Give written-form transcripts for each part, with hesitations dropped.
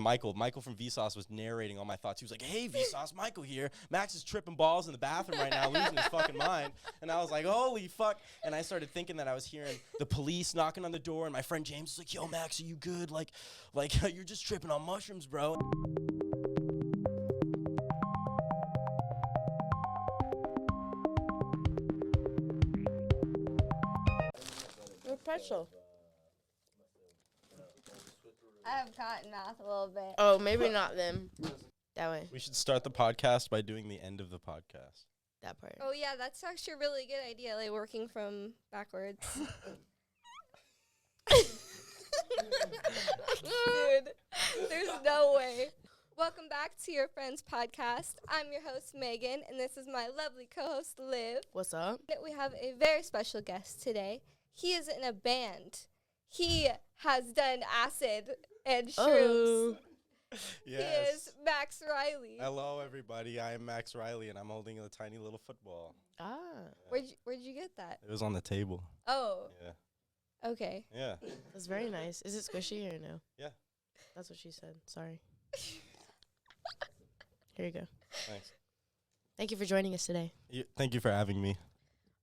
Michael from Vsauce was narrating all my thoughts. He was like, hey, Vsauce, Michael here. Max is tripping balls in the bathroom right now, losing his fucking mind. And I was like, holy fuck. And I started thinking that I was hearing the police knocking on the door, and my friend James was like, yo, Max, are you good? Like you're just tripping on mushrooms, bro. Pretzel. I have cotton mouth a little bit. Oh, maybe not them. That way. We should start the podcast by doing the end of the podcast. That part. Oh, yeah, that's actually a really good idea, like working from backwards. Dude, there's no way. Welcome back to Your Friends Podcast. I'm your host, Megan, and this is my lovely co-host, Liv. What's up? We have a very special guest today. He is in a band. He has done acid and shrooms. Yes. He is Max Riley. Hello, everybody. I am Max Riley, and I'm holding a tiny little football. Ah. Where'd you get that? It was on the table. Oh. Yeah. Okay. Yeah. That's very nice. Is it squishy or no? Yeah. That's what she said. Sorry. Here you go. Thanks. Thank you for joining us today. Thank you for having me.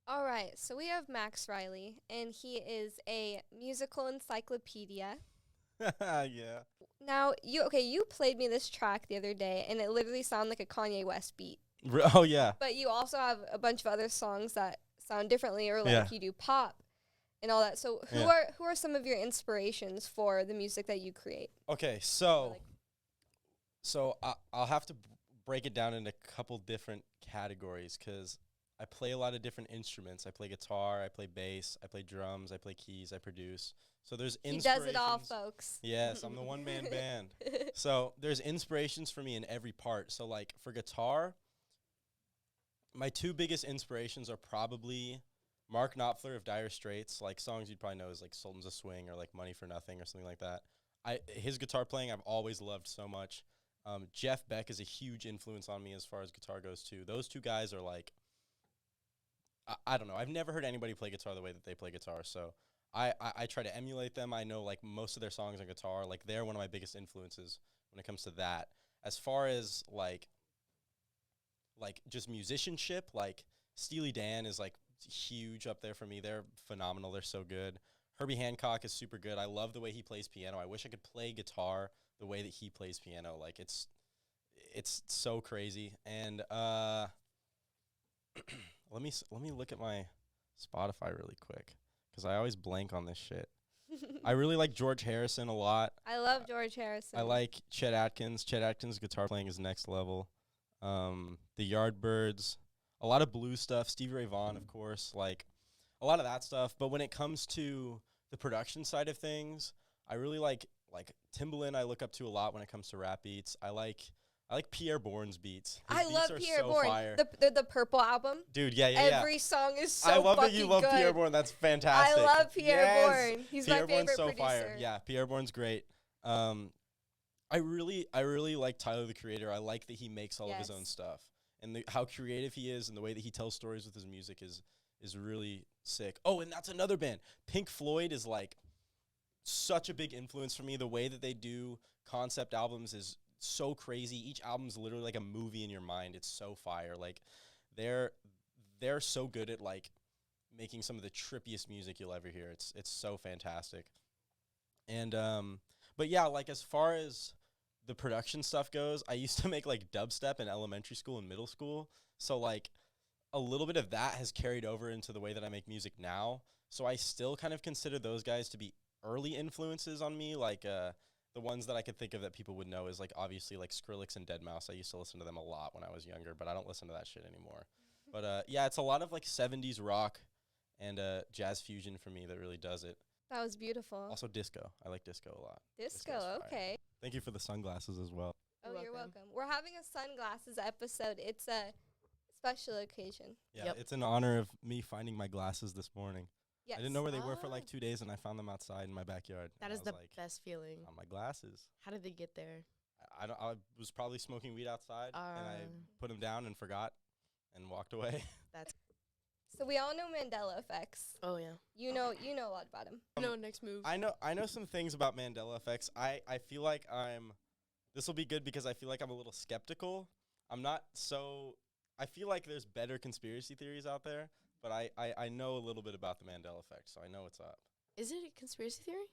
All right. So we have Max Riley, and he is a musical encyclopedia. Yeah. Now, you played me this track the other day, and it literally sounded like a Kanye West beat. Oh, yeah. But you also have a bunch of other songs that sound differently, or like you do pop and all that. So who are some of your inspirations for the music that you create? Okay, so I'll have to break it down into a couple different categories because I play a lot of different instruments. I play guitar, I play bass, I play drums, I play keys, I produce. So there's inspirations. He does it all, folks. Yes, I'm the one-man band. So there's inspirations for me in every part. So like for guitar, my two biggest inspirations are probably Mark Knopfler of Dire Straits. Like songs you'd probably know is like Sultans of Swing or like Money for Nothing or something like that. His guitar playing I've always loved so much. Jeff Beck is a huge influence on me as far as guitar goes too. Those two guys are like, I don't know. I've never heard anybody play guitar the way that they play guitar. So I try to emulate them. I know like most of their songs on guitar, like they're one of my biggest influences when it comes to that. As far as like just musicianship, like Steely Dan is like huge up there for me. They're phenomenal. They're so good. Herbie Hancock is super good. I love the way he plays piano. I wish I could play guitar the way that he plays piano. Like it's so crazy. And let me look at my Spotify really quick because I always blank on this shit. I really like George Harrison a lot. I love George Harrison. I like Chet Atkins. Chet Atkins' guitar playing is next level. The Yardbirds, a lot of blues stuff. Stevie Ray Vaughan, of course, like a lot of that stuff. But when it comes to the production side of things, I really like Timbaland. I look up to a lot when it comes to rap beats. I like Pierre Bourne's beats. His I beats love are Pierre so Bourne. fire. The Purple album. Dude, yeah. Every song is so I love that fucking you love good. Pierre Bourne. That's fantastic. I love Pierre Bourne. He's Pierre my Bourne's favorite so producer. fire. Yeah, Pierre Bourne's great. I really like Tyler the Creator. I like that he makes all of his own stuff. And how creative he is and the way that he tells stories with his music is really sick. Oh, and that's another band. Pink Floyd is like such a big influence for me. The way that they do concept albums is so crazy. Each album's literally like a movie in your mind. It's so fire. Like they're so good at like making some of the trippiest music you'll ever hear. It's so fantastic. And but yeah, like as far as the production stuff goes, I used to make like dubstep in elementary school and middle school. So like a little bit of that has carried over into the way that I make music now. So I still kind of consider those guys to be early influences on me. Like the ones that I could think of that people would know is like obviously like Skrillex and Deadmau5. I used to listen to them a lot when I was younger, but I don't listen to that shit anymore. But yeah, it's a lot of like 70s rock and jazz fusion for me that really does it. That was beautiful. Also disco. I like disco a lot. Disco, okay. Thank you for the sunglasses as well. Oh, you're welcome. We're having a sunglasses episode. It's a special occasion. Yeah, It's in honor of me finding my glasses this morning. Yes. I didn't know where they were for like 2 days, and I found them outside in my backyard. That is the best feeling. On my glasses. How did they get there? I was probably smoking weed outside, and I put them down and forgot and walked away. So we all know Mandela Effects. Oh yeah. You know a lot about him. No, next move. I know some things about Mandela Effects. I feel like I'm this will be good because I feel like I'm a little skeptical. I'm not so. I feel like there's better conspiracy theories out there, but I know a little bit about the Mandela Effect, so I know what's up. Is it a conspiracy theory?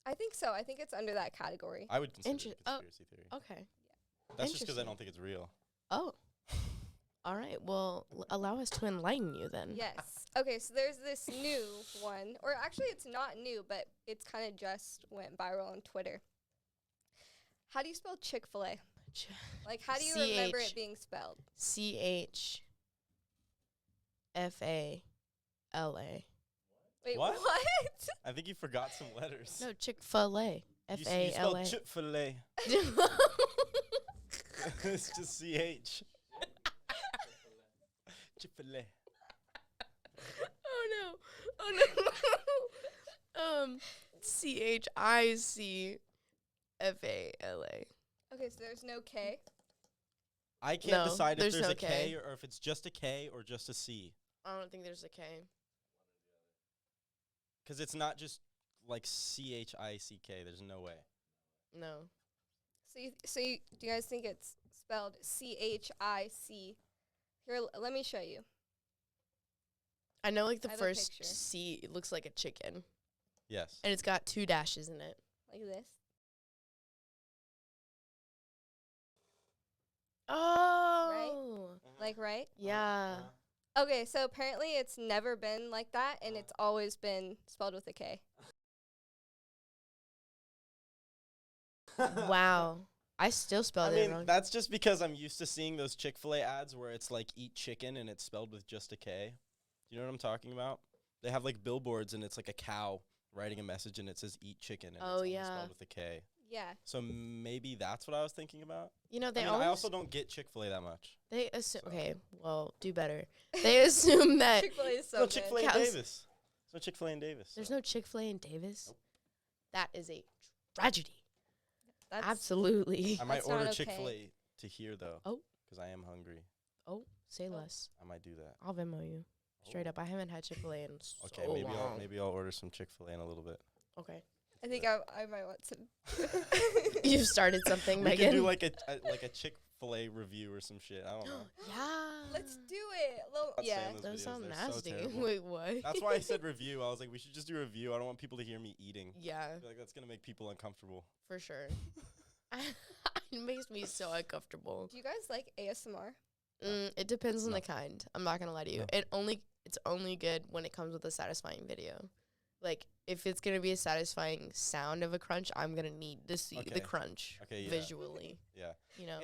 I think so. I think it's under that category. I would consider it a conspiracy theory. Okay. That's just because I don't think it's real. Oh. All right. Well, allow us to enlighten you then. Yes. Okay, so there's this new one, or actually it's not new, but it's kind of just went viral on Twitter. How do you spell Chick-fil-A? Like, how do you remember it being spelled? CHFALA. Wait, What? what? I think you forgot some letters. No, Chick-fil-A. You FALA. spelled Chick-fil-A. It's just CH. Chick-fil-A. Oh no. CHICFALA. Okay, so there's no K. I can't decide if there's there's no a K K. or if it's just a K or just a C. I don't think there's a K. Because it's not just like CHICK. There's no way. No. So do you guys think it's spelled CHIC? Here, let me show you. I know, like, the I have a first picture. C, it looks like a chicken. Yes. And it's got 2 dashes in it. Like this. Oh. Like, right? Yeah. Okay, so apparently it's never been like that, and it's always been spelled with a K. Wow. I still spelled it wrong. That's just because I'm used to seeing those Chick-fil-A ads where it's like eat chicken and it's spelled with just a K. Do you know what I'm talking about? They have like billboards and it's like a cow writing a message and it says eat chicken and it's only spelled with a K. Yeah. So maybe that's what I was thinking about. You know, I also don't get Chick-fil-A that much. They assume. Okay, well, do better. They assume that Chick-fil-A is so No good. Chick-fil-A in Cows. Davis. There's no Chick-fil-A in Davis. there's no Chick-fil-A in Davis. Nope. That is a tragedy. That's Absolutely. I might That's not order okay. Chick-fil-A to here though. Oh. Because I am hungry. Oh, say less. I might do that. I'll Venmo you. Straight up. I haven't had Chick-fil-A in Okay, so maybe long. maybe I'll order some Chick-fil-A in a little bit. Okay. I think I might want some. You've started something, We Megan. can do like a Chick-fil-A review or some shit. I don't know. Yeah. Let's do it. Not Yeah. saying those Those videos, sound they're so nasty. terrible. Wait, what? That's why I said review. I was like, we should just do a review. I don't want people to hear me eating. Yeah, I feel like that's gonna make people uncomfortable. for sure. It makes me so uncomfortable. Do you guys like ASMR? It depends on No. the kind. I'm not gonna lie to you. No. It's only good when it comes with a satisfying video. Like, if it's gonna be a satisfying sound of a crunch, I'm gonna need to see Okay. the crunch Okay, yeah. visually. Yeah. You know?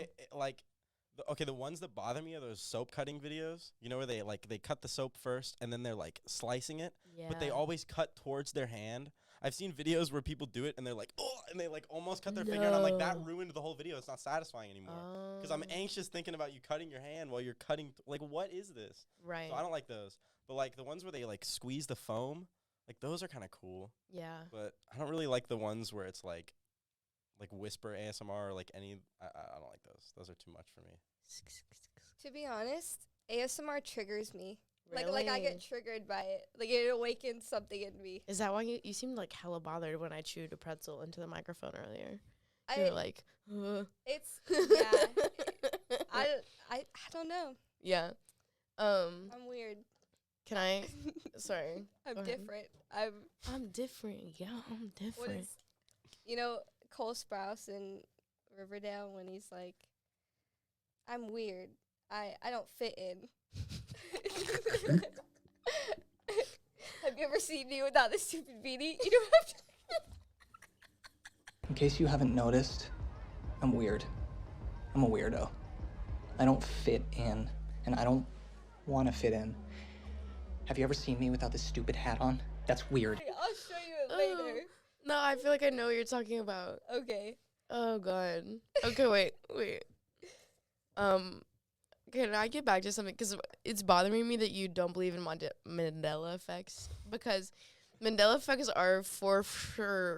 The ones that bother me are those soap cutting videos. You know where they cut the soap first and then they're like slicing it, Yeah. but they always cut towards their hand. I've seen videos where people do it and they're like, oh, and they like almost cut their finger, and I'm like, that No. ruined the whole video. It's not satisfying anymore. Because I'm anxious thinking about you cutting your hand while you're cutting. Like, what is this? Right. So I don't like those. But like the ones where they like squeeze the foam, like those are kind of cool. Yeah. But I don't really like the ones where it's like whisper ASMR or like any. I don't like those. Those are too much for me. To be honest, ASMR triggers me. Really? Like I get triggered by it. Like it awakens something in me. Is that why you seemed like hella bothered when I chewed a pretzel into the microphone earlier? I You were like, it's yeah. I don't know. yeah. I'm weird. Can I? Sorry. I'm Go ahead. different. I'm different. Yeah, I'm What different. is, Cole Sprouse in Riverdale when he's like, I'm weird. I don't fit in. Have you ever seen me without the stupid beanie? You don't have to. In case you haven't noticed, I'm weird. I'm a weirdo. I don't fit in, and I don't want to fit in. Have you ever seen me without this stupid hat on? That's weird. I'll show you it later. No, I feel like I know what you're talking about. Okay. Oh god. Okay, wait. Can I get back to something? Because it's bothering me that you don't believe in Mandela effects. Because Mandela effects are for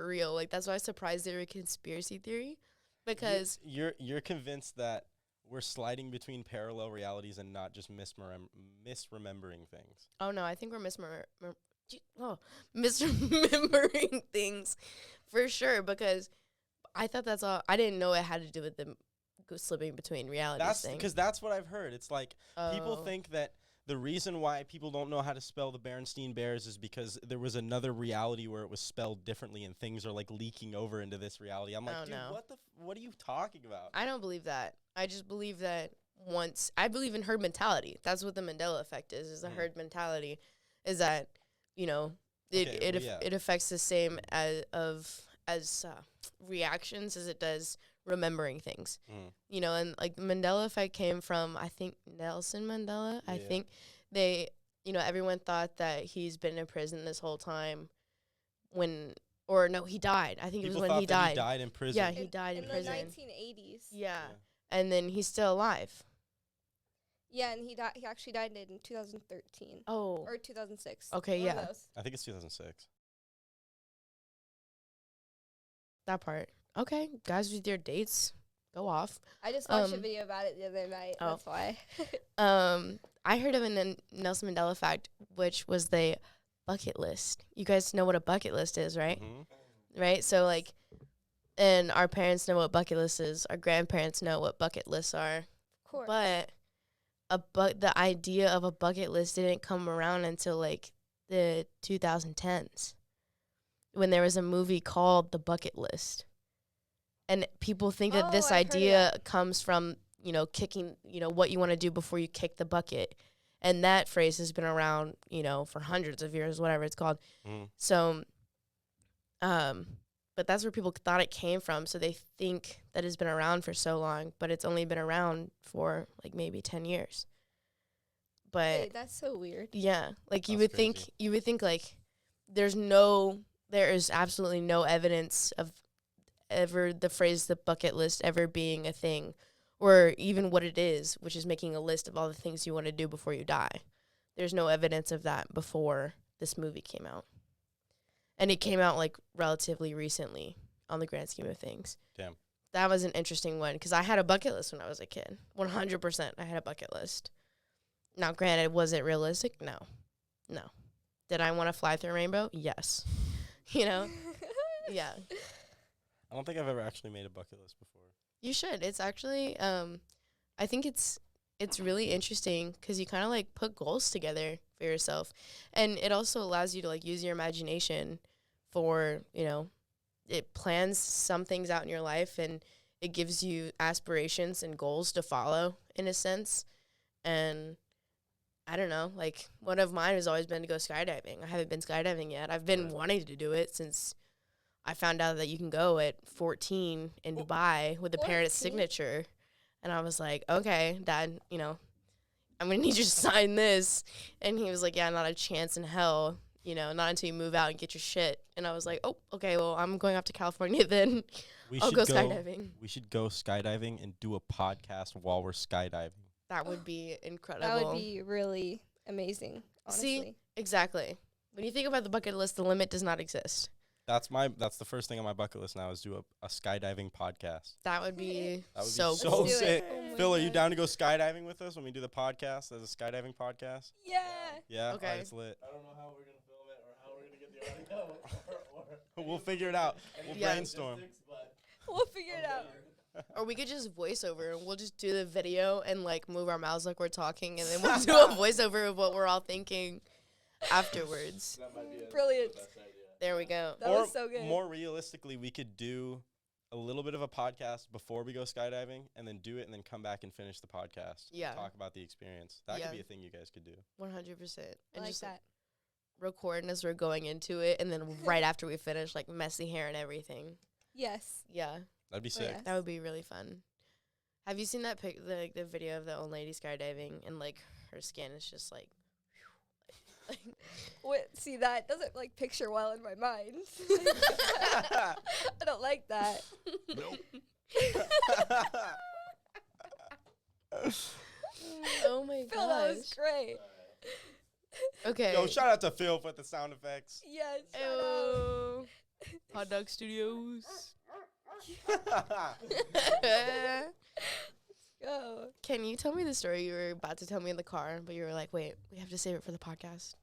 real. Like, that's why I was surprised they were a conspiracy theory. Because You're convinced that we're sliding between parallel realities and not just misremembering things. oh no, I think we're misremembering things for sure. Because I thought that's all. I didn't know it had to do with them slipping between realities. That's because that's what I've heard. It's like people think that the reason why people don't know how to spell the Berenstain Bears is because there was another reality where it was spelled differently and things are like leaking over into this reality. I'm like, dude, what are you talking about? I don't believe that. I just believe that I believe in herd mentality. That's what the Mandela effect is the herd mentality, is that, you know, it affects the same as reactions as it does remembering things. You know, and like the Mandela effect came from, I think, Nelson Mandela. I think everyone thought that he's been in prison this whole time he died. I think People it was when thought he that died. He died in prison. Yeah, he died in prison. In the 1980s. Yeah. And then he's still alive. Yeah, and he actually died in 2013. Oh. Or 2006. Okay, One of yeah. those. I think it's 2006. That part. Okay, guys with your dates, go off. I just watched a video about it the other night. That's why. I heard of a Nelson Mandela fact, which was the bucket list. You guys know what a bucket list is, right? Mm-hmm. Right? So, like, and our parents know what bucket list is. Our grandparents know what bucket lists are. Of course. But the idea of a bucket list didn't come around until, like, the 2010s, when there was a movie called The Bucket List. And people think that this idea comes from, you know, kicking, you know, what you want to do before you kick the bucket. And that phrase has been around, you know, for hundreds of years, whatever it's called. So, but that's where people thought it came from. So they think that it's been around for so long, but it's only been around for like maybe 10 years. But wait, that's so weird. Yeah. Like That's you would think like there is absolutely no evidence of ever the phrase the bucket list ever being a thing, or even what it is, which is making a list of all the things you want to do before you die. There's no evidence of that before this movie came out. And it came out like relatively recently on the grand scheme of things. Damn. That was an interesting one because I had a bucket list when I was a kid. 100% I had a bucket list. Now, granted, was it realistic? No. Did I want to fly through a rainbow? Yes. You know? Yeah. I don't think I've ever actually made a bucket list before. You should. It's actually, I think it's really interesting because you kind of like put goals together for yourself, and it also allows you to like use your imagination for, you know, it plans some things out in your life and it gives you aspirations and goals to follow in a sense. And I don't know, like one of mine has always been to go skydiving. I haven't been skydiving yet. I've been wanting to do it since I found out that you can go at 14 in Dubai with a parent's signature. And I was like, okay, Dad, you know, I'm going to need you to sign this. And he was like, yeah, not a chance in hell, you know, not until you move out and get your shit. And I was like, oh, okay, well, I'm going up to California then. I'll go skydiving. We should go skydiving and do a podcast while we're skydiving. That would be incredible. That would be really amazing, honestly. See, exactly. When you think about the bucket list, the limit does not exist. That's the first thing on my bucket list now is do a skydiving podcast. That would be so sick. Phil, are you down to go skydiving with us when we do the podcast as a skydiving podcast? Yeah. Yeah? Okay. All right, it's lit. I don't know how we're going to film it or how we're going to get the audio. We'll figure it out. We'll brainstorm. We'll figure it out. Or we could just voice over and we'll just do the video and like move our mouths like we're talking and then we'll do a voiceover of what we're all thinking afterwards. That might be Brilliant. the best idea. There we go. That was so good. More realistically, we could do a little bit of a podcast before we go skydiving and then do it and then come back and finish the podcast. Yeah. Talk about the experience. That could be a thing you guys could do. 100%. I And like just that. recording as we're going into it and then right after we finish, like messy hair and everything. Yes. Yeah. That'd be sick. yes. That would be really fun. Have you seen that the video of the old lady skydiving and like her skin is just like Wait, see, that doesn't like picture well in my mind. I don't like that. oh my Phil, that was gosh. great. Okay. Yo, shout out to Phil for the sound effects. Yes. Ew. Hot Dog Studios. Go. Can you tell me the story you were about to tell me in the car, but you were like, wait, we have to save it for the podcast?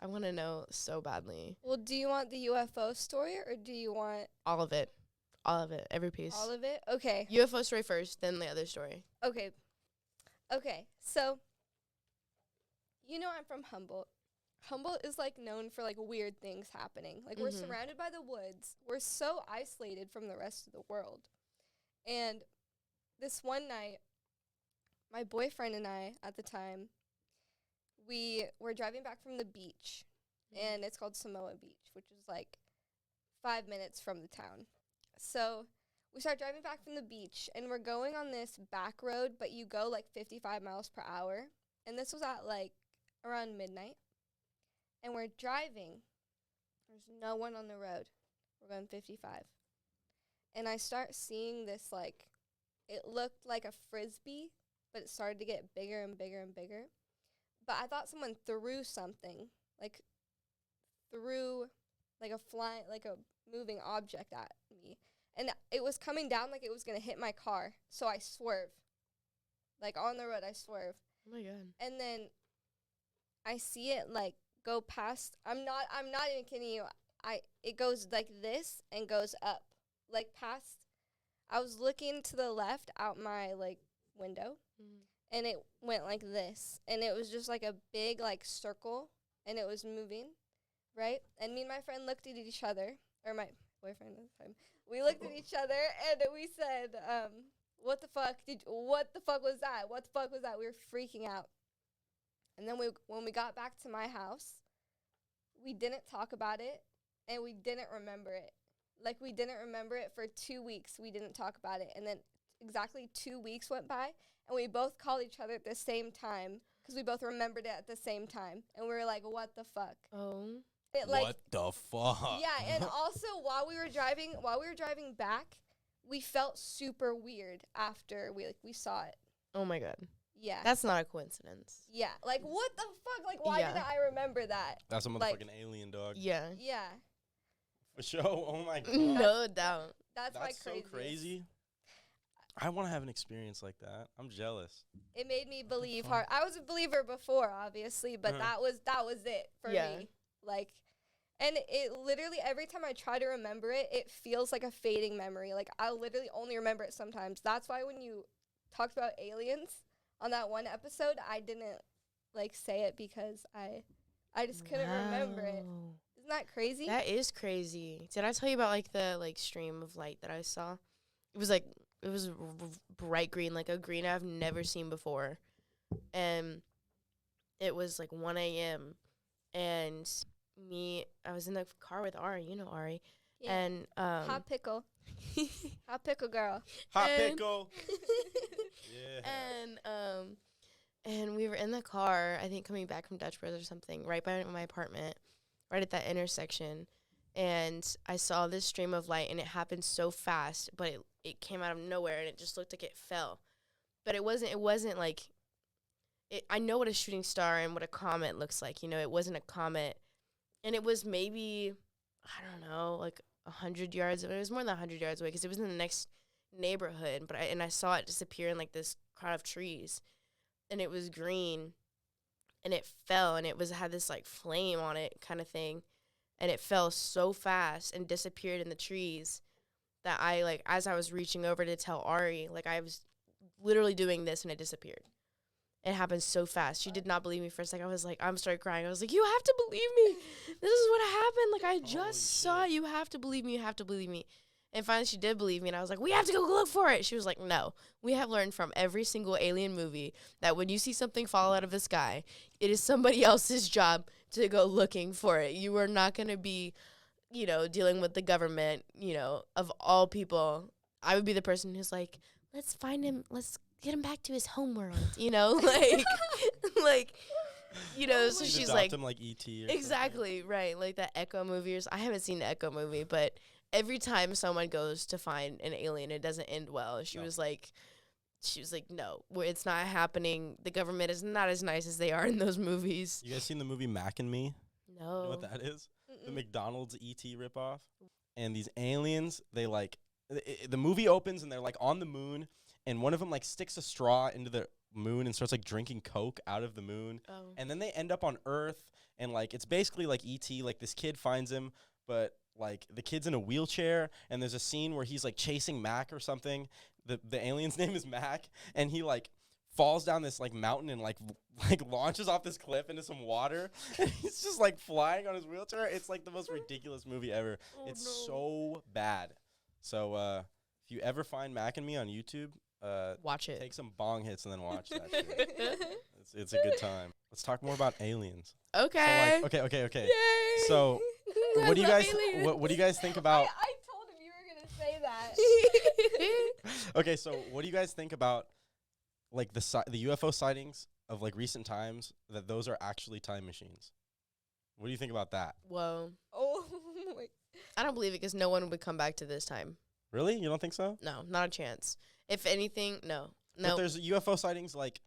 I want to know so badly. Well, do you want the UFO story or do you want... All of it. All of it. Every piece. All of it? Okay. UFO story first, then the other story. Okay. Okay. So, you know I'm from Humboldt. Humboldt is, like, known for, like, weird things happening. Like, we're surrounded by the woods. We're so isolated from the rest of the world. And this one night, my boyfriend and I, at the time, we were driving back from the beach. And it's called Samoa Beach, which is, like, 5 minutes from the town. So we start driving back from the beach, and we're going on this back road, but you go, like, 55 miles per hour. And this was at, like, around midnight. And we're driving. There's no one on the road. We're going 55. And I start seeing this, like, it looked like a Frisbee, but it started to get bigger and bigger and bigger. But I thought someone threw something, like, a moving object at me. And it was coming down like it was going to hit my car. So I swerve. Like, on the road, I swerve. Oh, my God. And then I see it, like, go past. I'm not even kidding you. It goes like this and goes up. Like, past. I was looking to the left out my, like, window. And it went like this. And it was just, like, a big, like, circle. And it was moving. Right? And me and my friend looked at each other. Or my boyfriend at the time. We looked at each other and we said, what the fuck was that? What the fuck was that? We were freaking out. And then when we got back to my house, we didn't talk about it and we didn't remember it. Like, we didn't remember it for 2 weeks. We didn't talk about it. And then exactly 2 weeks went by and we both called each other at the same time because we both remembered it at the same time. And we were like, what the fuck? Oh. What the fuck? Yeah, and also while we were driving back, we felt super weird after we saw it. Oh, my God. Yeah. That's not a coincidence. Yeah. Like, what the fuck? Like, why didn't I remember that? That's a motherfucking Like, alien, dog. Yeah. Yeah. For sure. Oh, my God. No doubt. That's my so craziest. crazy. I want to have an experience like that. I'm jealous. It made me believe hard. I was a believer before, obviously, but that was it for me. Like, and it literally, every time I try to remember it, it feels like a fading memory. Like, I literally only remember it sometimes. That's why when you talked about aliens on that one episode, I didn't, like, say it because I just couldn't remember it. Isn't that crazy? That is crazy. Did I tell you about, like, the, like, stream of light that I saw? It was, like, bright green, like a green I've never seen before. And it was, like, 1 a.m. And I was in the car with Ari. You know Ari. Yeah. And, Hot pickle. Hot pickle girl. Hot pickle. Yeah. And we were in the car, I think coming back from Dutch Bros or something, right by my apartment, right at that intersection. And I saw this stream of light, and it happened so fast, but it came out of nowhere, and it just looked like it fell. But it wasn't like, I know what a shooting star and what a comet looks like. You know, it wasn't a comet. And it was maybe, I don't know, like 100 yards. It was more than 100 yards away because it was in the next neighborhood. But I saw it disappear in, like, this crowd of trees. And it was green. And it fell, and it had this, like, flame on it kind of thing. And it fell so fast and disappeared in the trees that I, like, as I was reaching over to tell Ari, like, I was literally doing this, and it disappeared. It happened so fast. She did not believe me for a second. I was like, I started crying. I was like, you have to believe me. This is what happened. Like, I just saw it. You have to believe me. You have to believe me. And finally, she did believe me. And I was like, we have to go look for it. She was like, no. We have learned from every single alien movie that when you see something fall out of the sky, it is somebody else's job to go looking for it. You are not going to be, you know, dealing with the government, you know, of all people. I would be the person who's like, let's find him. Let's get him back to his homeworld, you know, like, you know, so she's like, him like E.T. exactly, right, like that Echo movie. I haven't seen the Echo movie, but every time someone goes to find an alien, it doesn't end well. She was like, no, it's not happening. The government is not as nice as they are in those movies. You guys seen the movie Mac and Me? No. You know what that is? The McDonald's E.T. ripoff. And these aliens, they, like, the movie opens and they're, like, on the moon. And one of them, like, sticks a straw into the moon and starts, like, drinking Coke out of the moon. Oh. And then they end up on Earth. And, like, it's basically like E.T. Like, this kid finds him. But like the kid's in a wheelchair, and there's a scene where he's like chasing Mac or something. The alien's name is Mac, and he like falls down this like mountain and like launches off this cliff into some water, and he's just like flying on his wheelchair. It's like the most ridiculous movie ever. It's so bad. So if you ever find Mac and Me on YouTube, watch it. Take some bong hits and then watch that shit. It's a good time. Let's talk more about aliens. Okay. So like, okay. Yay. So what do you guys what do you guys think about? I told him you were gonna say that. Okay, so what do you guys think about like the UFO sightings of like recent times, that those are actually time machines? What do you think about that? Whoa. Oh my. I don't believe it because no one would come back to this time. Really? You don't think so? No, not a chance. If anything, no. But there's UFO sightings, like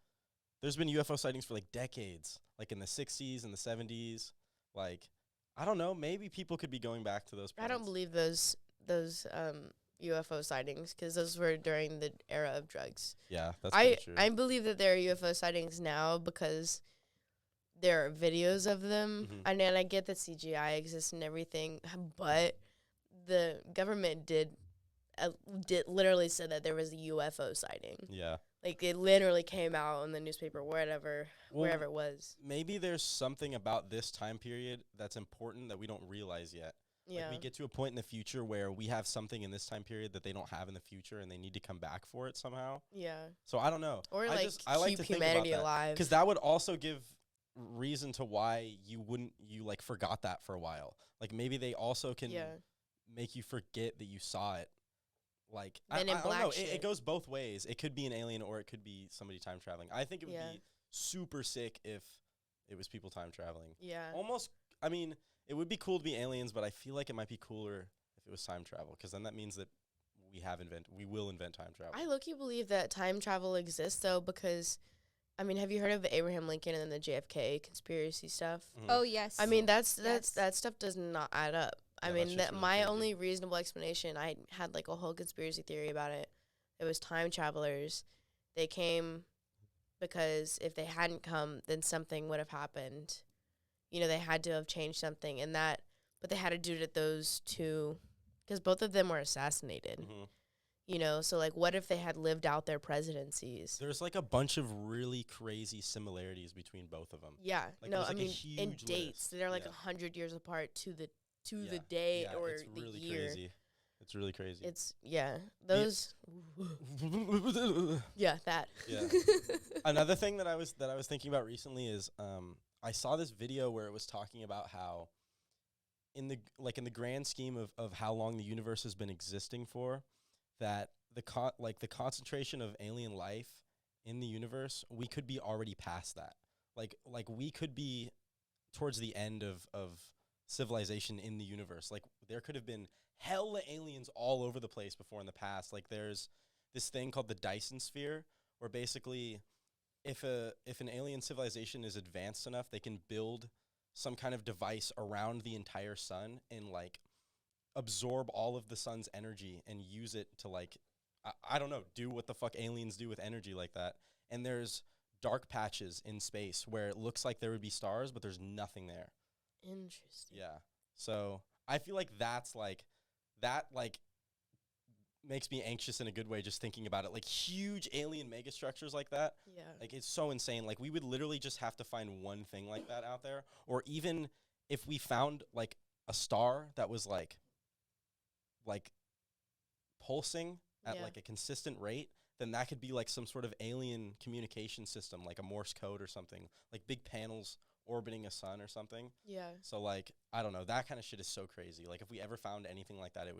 there's been UFO sightings for like decades, like in the 60s and the 70s. Like, I don't know, maybe people could be going back to those points. I don't believe those UFO sightings because those were during the era of drugs. Yeah, that's pretty true. I believe that there are UFO sightings now because there are videos of them. And I get that CGI exists and everything, but the government did literally said that there was a UFO sighting. Yeah. Like, it literally came out in the newspaper, wherever it was. Maybe there's something about this time period that's important that we don't realize yet. Yeah. Like, we get to a point in the future where we have something in this time period that they don't have in the future, and they need to come back for it somehow. Yeah. So I don't know. Or I like keep to think humanity about that, alive. because that would also give reason to why you like forgot that for a while. Like, maybe they also can make you forget that you saw it. Like, I don't know. It goes both ways. It could be an alien or it could be somebody time traveling. I think it would be super sick if it was people time traveling. Yeah. Almost, I mean, it would be cool to be aliens, but I feel like it might be cooler if it was time travel, because then that means that we will invent time travel. I low-key believe that time travel exists, though, because, I mean, have you heard of Abraham Lincoln and then the JFK conspiracy stuff? Oh, yes. I mean, that stuff does not add up. I mean, really my crazy. only reasonable explanation, I had like a whole conspiracy theory about it. It was time travelers. They came because if they hadn't come, then something would have happened. You know, they had to have changed something, but they had to do it at those two, because both of them were assassinated. You know, so like, what if they had lived out their presidencies? There's like a bunch of really crazy similarities between both of them. Yeah, Like, no, there's, I like, a mean, in huge dates, list. they're like Yeah. 100 years apart to the day or it's the really year. crazy. It's really crazy. It's those. Yeah, that. Yeah. Another thing that I was thinking about recently is I saw this video where it was talking about how in the grand scheme of how long the universe has been existing for, that the concentration of alien life in the universe, we could be already past that. Like we could be towards the end of civilization in the universe. Like, there could have been hella aliens all over the place before in the past. Like, there's this thing called the Dyson sphere, where basically if an alien civilization is advanced enough, they can build some kind of device around the entire sun and like absorb all of the sun's energy and use it to like I don't know, do what the fuck aliens do with energy like that. And there's dark patches in space where it looks like there would be stars, but there's nothing there. Interesting. Yeah. So I feel like that makes me anxious in a good way just thinking about it. Like, huge alien megastructures like that. Yeah. Like, it's so insane. Like, we would literally just have to find one thing like that out there. Or even if we found like a star that was like pulsing at like a consistent rate, then that could be like some sort of alien communication system, like a Morse code or something, like big panels orbiting a sun or something. Yeah. So like, I don't know, that kind of shit is so crazy. Like, if we ever found anything like that, it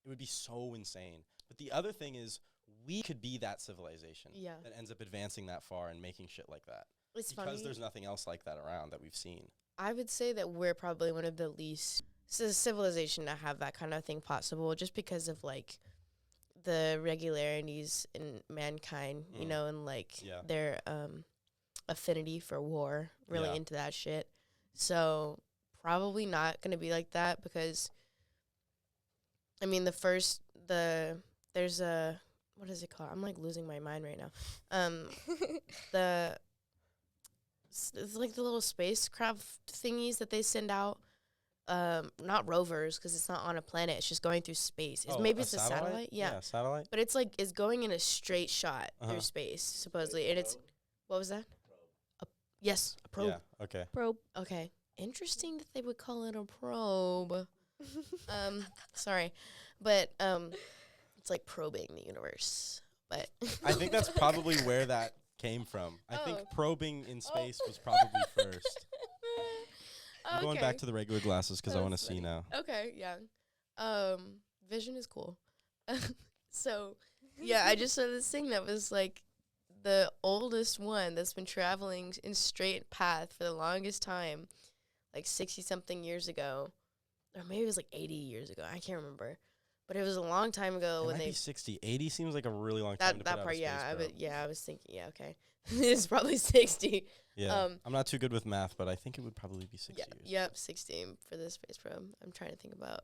would be so insane. But the other thing is, we could be that civilization that ends up advancing that far and making shit like that. It's because funny. there's nothing else like that around that we've seen. I would say that we're probably one of the least civilization to have that kind of thing possible, just because of like the regularities in mankind, you know, and like their affinity for war, really into that shit. So probably not going to be like that, because I mean, there's a, what is it called? I'm like losing my mind right now. It's like the little spacecraft thingies that they send out. not rovers because it's not on a planet. It's just going through space. Oh, Maybe it's a satellite. Yeah. Satellite. But it's like it's going in a straight shot through space supposedly, and it's what was that? Yes, a probe. Yeah. Okay. Probe. Okay. Interesting that they would call it a probe. Sorry, but it's like probing the universe. But I think that's probably where that came from. I think probing in space was probably first. I'm going back to the regular glasses because I want to see now. Okay, yeah. Vision is cool. So, yeah, I just saw this thing that was like the oldest one that's been traveling in straight path for the longest time, like 60-something years ago. Or maybe it was like 80 years ago. I can't remember. But it was a long time ago It when might they... be 60. 80 seems like a really long time to put That out part, a space probe. I was thinking, yeah, okay. It's probably 60. Yeah. I'm not too good with math, but I think it would probably be 60 years. Yep, 60 for the space probe. I'm trying to think about,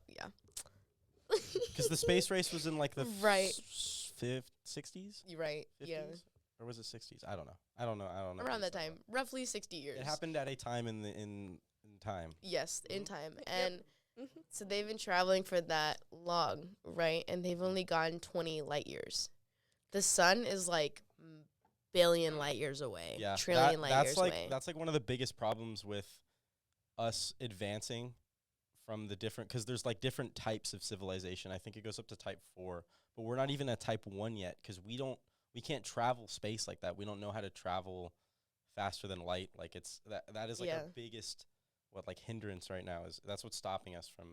Because the space race was in like the Right. 60s? You're right, 50s? yeah. Or was it 60s? I don't know. Around that time. Roughly 60 years. It happened at a time in time. Yes, in time. And so they've been traveling for that long, right? And they've only gone 20 light years. The sun is like billion light years away. Yeah. Trillion light years away. That's like one of the biggest problems with us advancing from the different, because there's like different types of civilization. I think it goes up to type 4, but we're not even at type 1 yet because we can't travel space like that. We don't know how to travel faster than light. Like that is like our biggest hindrance right now. Is that's what's stopping us from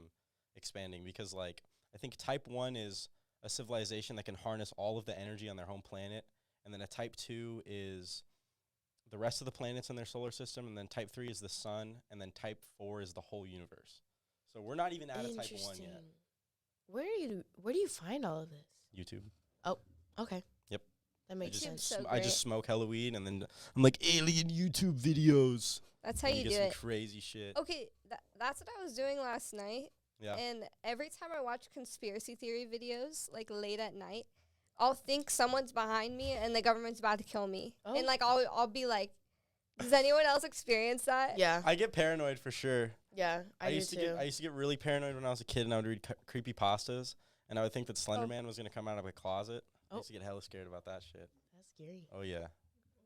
expanding, because like I think type 1 is a civilization that can harness all of the energy on their home planet, and then a type 2 is the rest of the planets in their solar system, and then type 3 is the sun, and then type 4 is the whole universe. So we're not even at a type 1 yet. Where do you find all of this? YouTube. Oh, okay. Yep. That makes sense. I just smoke Halloween, and then I'm like alien YouTube videos. That's how you do get it. some crazy shit. Okay, that's what I was doing last night. Yeah. And every time I watch conspiracy theory videos, like late at night, I'll think someone's behind me and the government's about to kill me. Oh. And like I'll be like, does anyone else experience that? Yeah. I get paranoid for sure. Yeah, I used to. I used to get really paranoid when I was a kid, and I would read creepy pastas, and I would think that Slender Man was gonna come out of a closet. I used to get hella scared about that shit. That's scary. Oh yeah,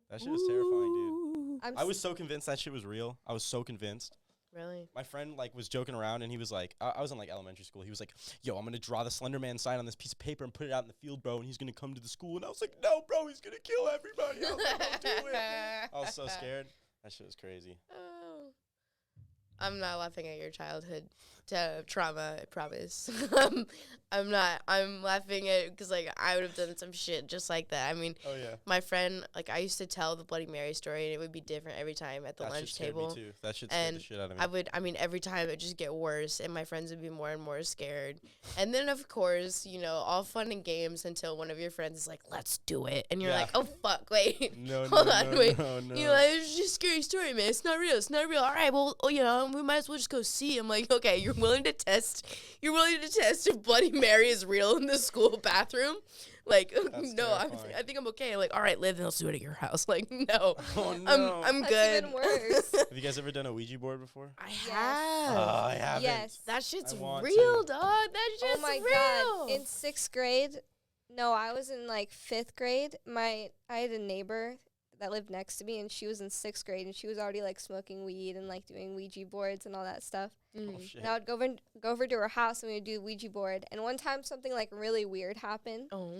that shit was terrifying, dude. I was so convinced that shit was real. I was so convinced. Really? My friend like was joking around, and he was like, I was in like elementary school. He was like, "Yo, I'm gonna draw the Slender Man sign on this piece of paper and put it out in the field, bro. And he's gonna come to the school." And I was like, "No, bro, he's gonna kill everybody. I was like, don't do it." I was so scared. That shit was crazy. Oh. I'm not laughing at your childhood trauma, I promise. I'm not. I'm laughing at because like I would have done some shit just like that. I mean, oh yeah. My friend, like I used to tell the Bloody Mary story, and it would be different every time at the lunch table. That shit scared me too. That shit scared the shit out of me. I mean, every time it would just get worse, and my friends would be more and more scared. And then of course, all fun and games until one of your friends is like, "Let's do it," and you're like, "Oh fuck, wait, hold on, wait." No. It's just a scary story, man. It's not real. It's not real. All right, well, we might as well just go see. I'm like, okay, you're willing to test if Bloody Mary is real in the school bathroom? Like, no, I think I'm okay. Like, all right, Liv, let's do it at your house. Like, no, I'm That's good. even worse. Have you guys ever done a Ouija board before? I have. Oh, I haven't. Yes. That shit's real, to. dog. That shit's Oh my real. God. In 6th grade, no, I was in like 5th grade. I had a neighbor that lived next to me, and she was in 6th grade, and she was already like smoking weed and like doing Ouija boards and all that stuff. Oh, shit. And I would go over to her house, and we would do Ouija board. And one time something like really weird happened. Oh.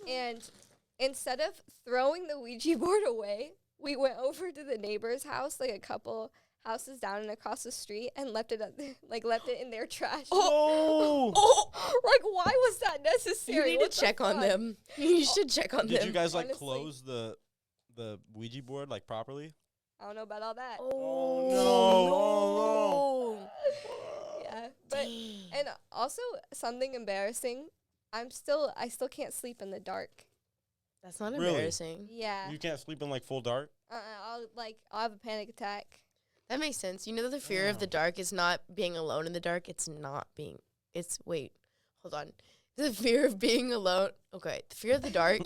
And instead of throwing the Ouija board away, we went over to the neighbor's house, like a couple houses down and across the street, and left it in their trash. Oh! Like, why was that necessary? You need to check on them. You should check on them. Did you guys like honestly. close the Ouija board like properly? I don't know about all that. Oh no! Yeah, but and also something embarrassing. I still can't sleep in the dark. That's not Really? embarrassing. Yeah. You can't sleep in like full dark? I'll have a panic attack. That makes sense. The fear of the dark is not being alone in the dark. Wait, hold on. The fear of being alone. Okay, the fear of the dark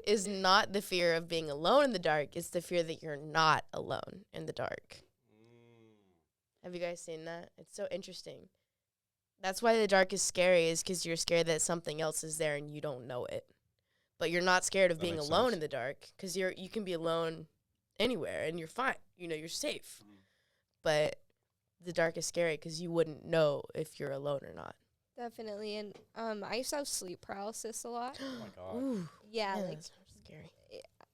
is not the fear of being alone in the dark. It's the fear that you're not alone in the dark. Have you guys seen that? It's so interesting. That's why the dark is scary, is because you're scared that something else is there and you don't know it. But you're not scared of being alone in the dark, because you can be alone anywhere and you're fine. You know, you're safe. But the dark is scary because you wouldn't know if you're alone or not. Definitely. And I used to have sleep paralysis a lot. Oh my god. Ooh. Yeah, like that's scary.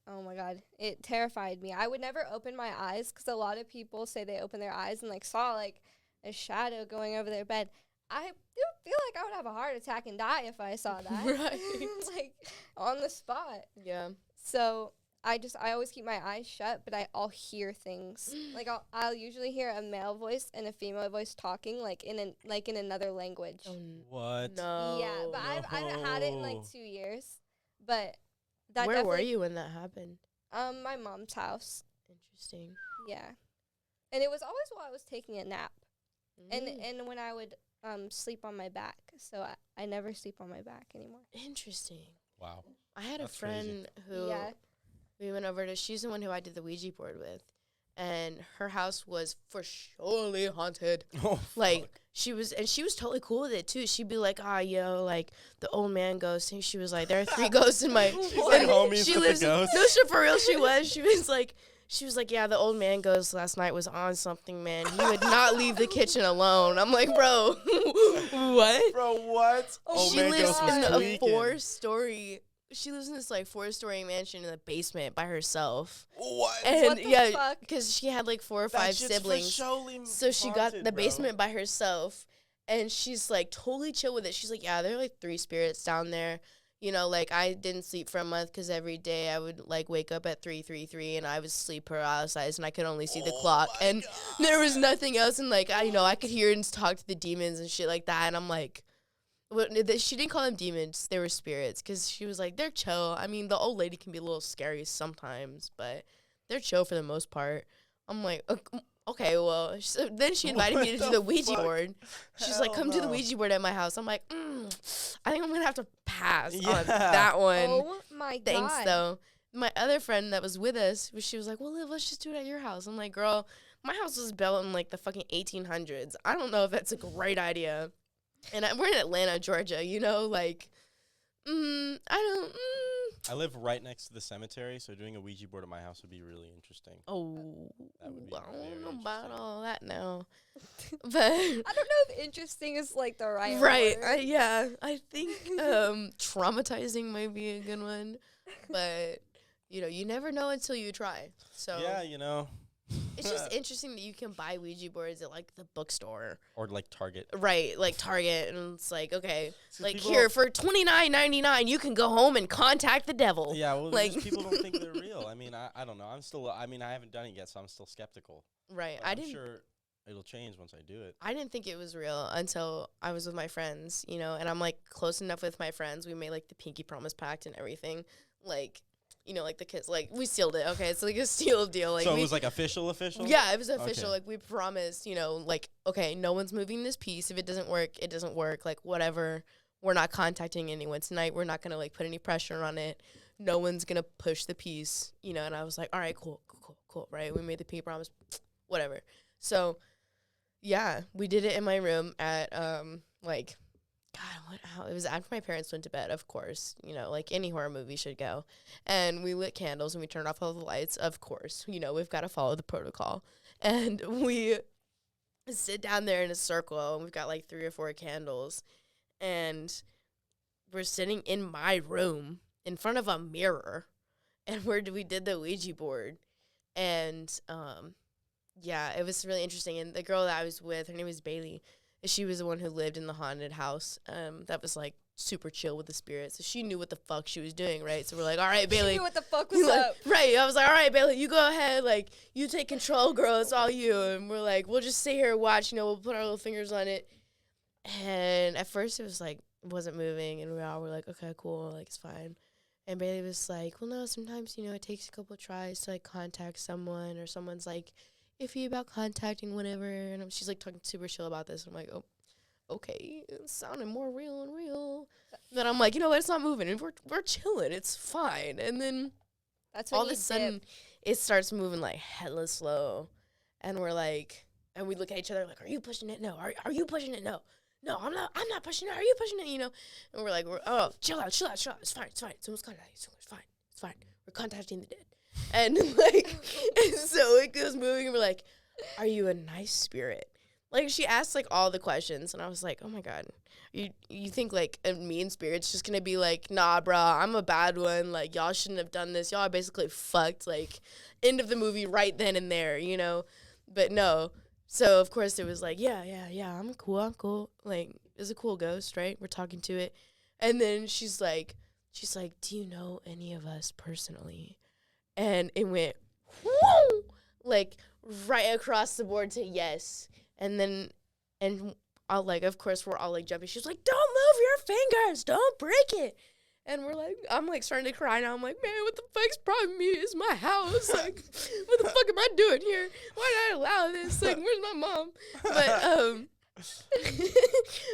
oh my god, it terrified me. I would never open my eyes because a lot of people say they open their eyes and like saw like a shadow going over their bed. I feel like I would have a heart attack and die if I saw that. Right. Like on the spot. Yeah. So I always keep my eyes shut, but I'll hear things. Like I'll usually hear a male voice and a female voice talking like in another language. What? No. Yeah, but I haven't had it in like 2 years. But that Where were you when that happened? my mom's house. Interesting. Yeah. And it was always while I was taking a nap. And when I would sleep on my back. So I never sleep on my back anymore. Interesting. Wow. I had That's a friend who we went over to. She's the one who I did the Ouija board with, and her house was for surely haunted. Oh, like she was totally cool with it too. She'd be like, like the old man ghost. And she was like, there are 3 ghosts in my. She's like homies she with lives, the ghosts. No shit, for real. She was like, yeah, the old man ghost last night was on something, man. He would not leave the kitchen alone. I'm like, bro, what? Bro, what? She lives in a 4-story. She lives in this like 4-story mansion in the basement by herself. What? And what the fuck? because she had like 4 or 5 siblings, so she got haunted, the bro. basement by herself. And she's like totally chill with it. She's like, yeah, there are like 3 spirits down there. You know, like I didn't sleep for a month because every day I would like wake up at 3:33 and I was sleep paralyzed and I could only see the clock and there was nothing else. And like I could hear and talk to the demons and shit like that. And I'm like, she didn't call them demons; they were spirits, because she was like, they're chill. I mean, the old lady can be a little scary sometimes, but they're chill for the most part. I'm like, okay, well. So then she invited me to do the Ouija board. She's like, come do the Ouija board at my house. I'm like, I think I'm going to have to pass on that one. Oh, my God. Thanks, though. My other friend that was with us, she was like, well, Liv, let's just do it at your house. I'm like, girl, my house was built in, like, the fucking 1800s. I don't know if that's a great idea. And we're in Atlanta, Georgia, you know? Like, I live right next to the cemetery, so doing a Ouija board at my house would be really interesting. Oh, That would be I very don't know about interesting. all that now. But I don't know if interesting is like the right right, word. yeah, I think traumatizing might be a good one. But, you never know until you try. So Yeah, you know. it's just interesting that you can buy Ouija boards at, like, the bookstore. Or like Target. Right, like Target, and it's like, okay, So like people here, don't- for $29.99, you can go home and contact the devil. Yeah, well, like just people don't think they're real. I mean, I don't know. I haven't done it yet, so I'm still skeptical. Right, But I'm sure it'll change once I do it. I didn't think it was real until I was with my friends, and I'm, like, close enough with my friends. We made, like, the pinky promise pact and everything. Like, like, the kids, like, we sealed it. Okay, it's, like, a sealed deal. Like, So it was, like, official? Yeah, it was official. Okay. Like, we promised, like, okay, no one's moving this piece. If it doesn't work, it doesn't work. Like, whatever. We're not contacting anyone tonight. We're not going to, like, put any pressure on it. No one's going to push the piece, and I was like, all right, cool, right? We made the pinky promise, whatever. So, yeah, we did it in my room at, like, God, it was after my parents went to bed, of course, like any horror movie should go. And we lit candles and we turned off all the lights, of course. We've got to follow the protocol. And we sit down there in a circle, and we've got like 3 or 4 candles. And we're sitting in my room in front of a mirror, and we did the Ouija board. And, yeah, it was really interesting. And the girl that I was with, her name was Bailey. She was the one who lived in the haunted house that was, like, super chill with the spirits. So she knew what the fuck she was doing, right? So we're like, all right, Bailey. She knew what the fuck was up. Right. I was like, all right, Bailey, you go ahead. Like, you take control, girl. It's all you. And we're like, we'll just sit here and watch. We'll put our little fingers on it. And at first it was, like, it wasn't moving. And we all were like, okay, cool. Like, it's fine. And Bailey was like, well, no, sometimes, it takes a couple of tries to, like, contact someone. Or someone's, like, iffy about contacting whatever, and she's like talking super chill about this. I'm like, oh, okay, it's sounding more real and real. And then I'm like, it's not moving, and we're chilling, it's fine. And then That's when all of a sudden, it starts moving like hella slow, and we're like, And we look at each other like, are you pushing it? No. Are you pushing it? No. No, I'm not pushing it. Are you pushing it? You know? And we're like, oh, chill out. It's fine. Someone's contacting. It's fine. We're contacting the dead. And like, and so it goes moving, and we're like, are you a nice spirit? Like, she asked like all the questions, and I was like, oh my God, you think like a mean spirit's just gonna be like, nah, bro, I'm a bad one. Like, y'all shouldn't have done this. Y'all are basically fucked. Like, end of the movie right then and there, you know? But no. So of course it was like, yeah, I'm cool. Like, it's a cool ghost, right? We're talking to it, and then she's like, do you know any of us personally? And it went, whoo, like, right across the board to yes. And then, and I'll, like, of course, we're all, like, jumping. She's like, don't move your fingers. Don't break it. And we're, like, I'm, like, starting to cry now. I'm like, man, what the fuck's problem me? It's my house. Like, what the fuck am I doing here? Why did I allow this? Like, where's my mom? But,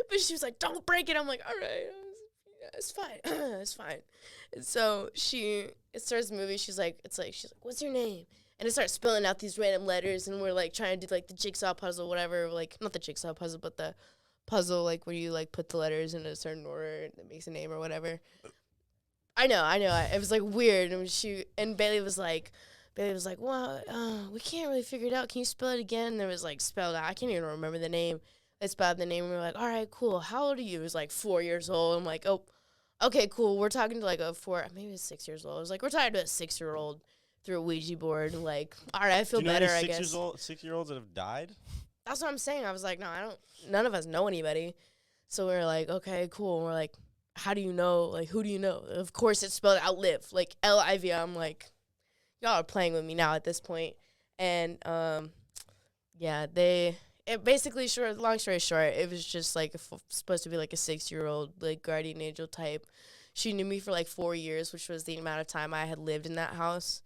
but she was like, don't break it. I'm like, all right. It's fine. It's fine. And so it starts the movie. She's like, what's your name? And it starts spelling out these random letters, and we're like trying to do like the jigsaw puzzle, whatever. Like, not the jigsaw puzzle, but the puzzle like where you like put the letters in a certain order that makes a name or whatever. I know. It was like weird, and Bailey was like, well, we can't really figure it out. Can you spell it again? And there was like spelled out. I can't even remember the name. They spelled the name, and we were like, all right, cool. How old are you? It was like 4 years old. I'm like, oh. Okay, cool. We're talking to like maybe it's 6 years old. I was like, we're talking to a 6-year-old through a Ouija board. Like, all right, I feel better, I guess. 6-year-olds that have died? That's what I'm saying. I was like, no, none of us know anybody. So we were like, okay, cool. And we're like, how do you know? Like, who do you know? Of course, it's spelled out Liv. Like, Liv. I'm like, y'all are playing with me now at this point. And, yeah, basically, long story short, it was just like supposed to be like a 6-year-old like guardian angel type. She knew me for like 4 years, which was the amount of time I had lived in that house,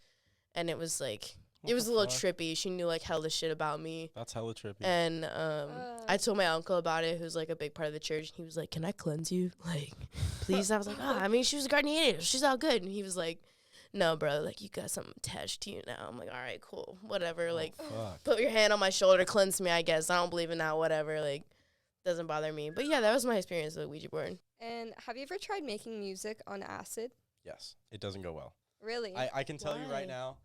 and it was like it was a little trippy. She knew like hella shit about me. That's hella trippy. And I told my uncle about it, who's like a big part of the church. And he was like, "Can I cleanse you? Like, please?" I was like, "Oh, I mean, she was a guardian angel. She's all good." And he was like, no, bro, like, you got something attached to you now. I'm like, all right, cool, whatever. Like, put your hand on my shoulder, cleanse me, I guess. I don't believe in that, whatever. Like, doesn't bother me. But, yeah, that was my experience with Ouija board. And have you ever tried making music on acid? Yes. It doesn't go well. Really? I can tell you right now.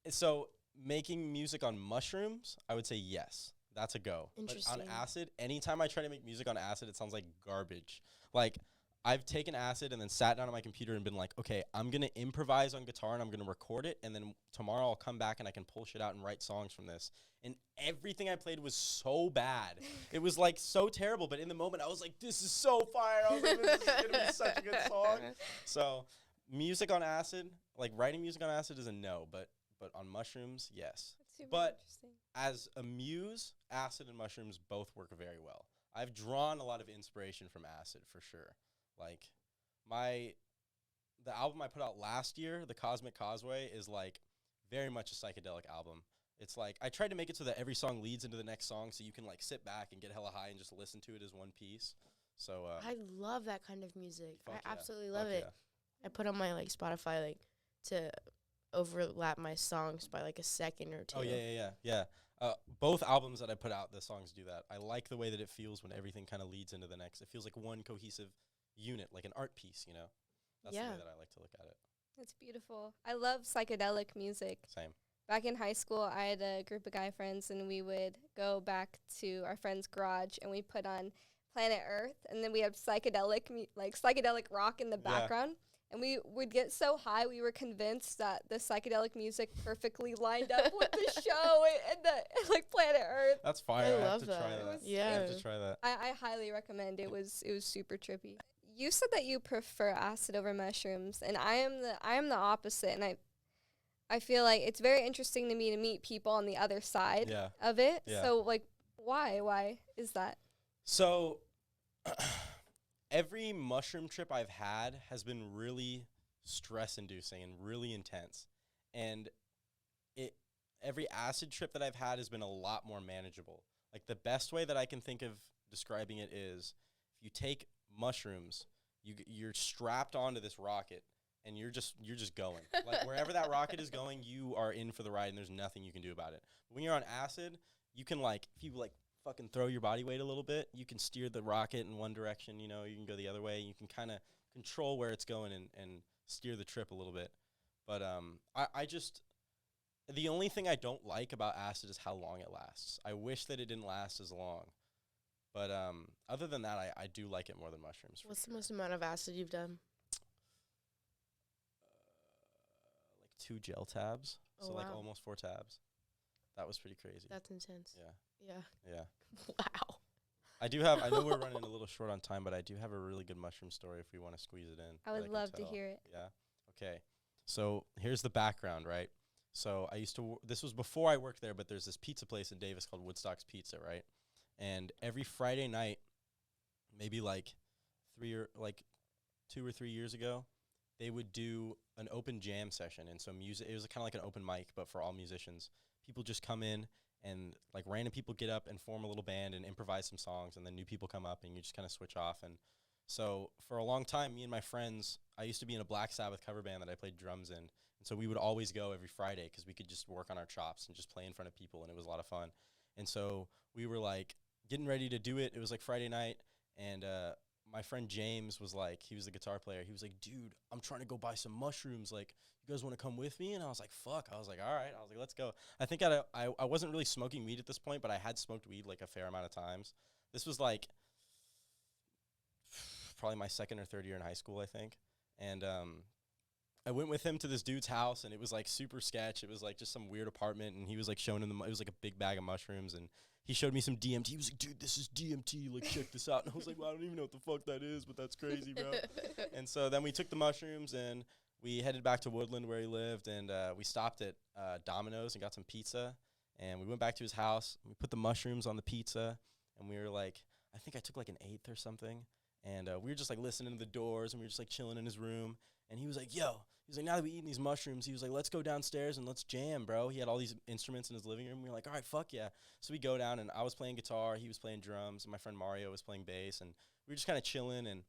So, making music on mushrooms, I would say yes. That's a go. Interesting. But on acid, anytime I try to make music on acid, it sounds like garbage. Like, I've taken acid and then sat down on my computer and been like, okay, I'm going to improvise on guitar and I'm going to record it. And then tomorrow I'll come back and I can pull shit out and write songs from this. And everything I played was so bad. It was like so terrible. But in the moment I was like, this is so fire. I was like, this is going to be such a good song. So music on acid, like writing music on acid is a no. But on mushrooms, yes. That's super but interesting. As a muse, acid and mushrooms both work very well. I've drawn a lot of inspiration from acid for sure. Like, the album I put out last year, The Cosmic Causeway, is, like, very much a psychedelic album. It's, like, I tried to make it so that every song leads into the next song so you can, like, sit back and get hella high and just listen to it as one piece. So, I love that kind of music. I absolutely Fuck love it. I put on my, like, Spotify, like, to overlap my songs by, like, a second or two. Oh, yeah. Both albums that I put out, the songs do that. I like the way that it feels when everything kind of leads into the next. It feels like one cohesive unit, like an art piece, you know? That's the way that I like to look at it. That's beautiful. I love psychedelic music. Same. Back in high school, I had a group of guy friends, and we would go back to our friend's garage, and we put on Planet Earth, and then we had psychedelic rock in the background. And we would get so high, we were convinced that the psychedelic music perfectly lined up with the show and the like Planet Earth. That's fire. I have to try that. Yeah. I have to try that. I highly recommend. It was super trippy. You said that you prefer acid over mushrooms, and I am the opposite. And I feel like it's very interesting to me to meet people on the other side of it. Yeah. So like, why is that? So. Every mushroom trip I've had has been really stress-inducing and really intense. And every acid trip that I've had has been a lot more manageable. Like, the best way that I can think of describing it is if you take mushrooms, you're strapped onto this rocket, and you're just going. Like, wherever that rocket is going, you are in for the ride, and there's nothing you can do about it. But when you're on acid, you can like, if you like fucking throw your body weight a little bit, you can steer the rocket in one direction, you know, you can go the other way. You can kind of control where it's going and steer the trip a little bit. But I just, the only thing I don't like about acid is how long it lasts. I wish that it didn't last as long. But other than that, I do like it more than mushrooms. What's the most amount of acid you've done? Like 2 gel tabs. Oh, So like wow. almost 4 tabs. That was pretty crazy. That's intense. Yeah. Yeah. Yeah. Wow. I do have, I know we're running a little short on time, but I do have a really good mushroom story if we want to squeeze it in. I that would can love to tell. hear it. Yeah. Okay. So here's the background, right? So I used to, this was before I worked there, but there's this pizza place in Davis called Woodstock's Pizza, right? And every Friday night, maybe like 2 or 3 years ago, they would do an open jam session. And so music, it was kind of like an open mic, but for all musicians. People just come in and like random people get up and form a little band and improvise some songs, and then new people come up and you just kind of switch off. And so for a long time, me and my friends, I used to be in a Black Sabbath cover band that I played drums in. And so we would always go every Friday because we could just work on our chops and just play in front of people, and it was a lot of fun. And so we were like getting ready to do it. It was like Friday night, and my friend James was like, he was the guitar player. He was like, dude, I'm trying to go buy some mushrooms. Like, you guys want to come with me? And I was like, fuck. I was like, all right. I was like, let's go. I think I wasn't really smoking weed at this point, but I had smoked weed like a fair amount of times. This was like probably my second or third year in high school, I think. And I went with him to this dude's house, and it was like super sketch. It was like just some weird apartment, and he was like showing him it was like a big bag of mushrooms, and he showed me some DMT. He was like, dude, this is DMT. Like, check this out. And I was like, well, I don't even know what the fuck that is, but that's crazy, bro. And so then we took the mushrooms, and we headed back to Woodland where he lived, and we stopped at Domino's and got some pizza. And we went back to his house, and we put the mushrooms on the pizza, and we were like, I think I took like an eighth or something. And we were just like listening to the Doors, and we were just like chilling in his room. And he was like, yo, he was like, now that we eating these mushrooms, he was like, let's go downstairs and let's jam, bro. He had all these instruments in his living room. We were like, all right, fuck yeah. So we go down, and I was playing guitar, he was playing drums, and my friend Mario was playing bass, and we were just kind of chilling. And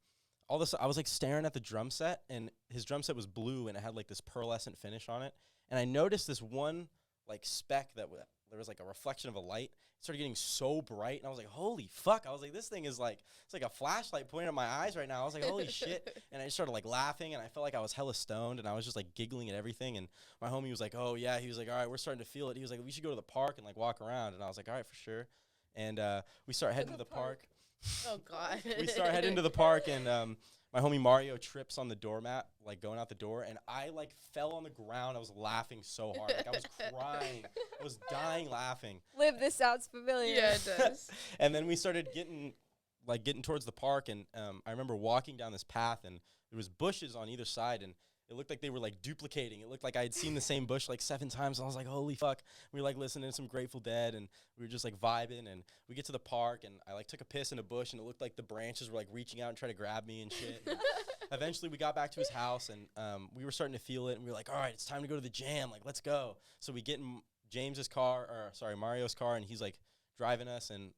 all this, I was like staring at the drum set, and his drum set was blue, and it had like this pearlescent finish on it. And I noticed this one like speck that there was like a reflection of a light. It started getting so bright, and I was like, holy fuck. I was like, this thing is like, it's like a flashlight pointing at my eyes right now. I was like, holy shit. And I just started like laughing, and I felt like I was hella stoned, and I was just like giggling at everything. And my homie was like, oh yeah. He was like, all right, we're starting to feel it. He was like, we should go to the park and like walk around. And I was like, all right, for sure. And we start heading to the park. Oh, God. We start heading to the park, and my homie Mario trips on the doormat, like going out the door, and I like fell on the ground. I was laughing so hard. Like I was crying. I was dying laughing. Liv, this sounds familiar. Yeah, it does. And then we started getting towards the park, and I remember walking down this path, and there was bushes on either side, and it looked like they were like duplicating. It looked like I had seen the same bush like 7 times. And I was like, holy fuck. We were like listening to some Grateful Dead, and we were just like vibing, and we get to the park, and I like took a piss in a bush, and it looked like the branches were like reaching out and trying to grab me and shit. And eventually we got back to his house, and we were starting to feel it, and we were like, all right, it's time to go to the jam. Like, let's go. So we get in Mario's car, and he's like driving us, and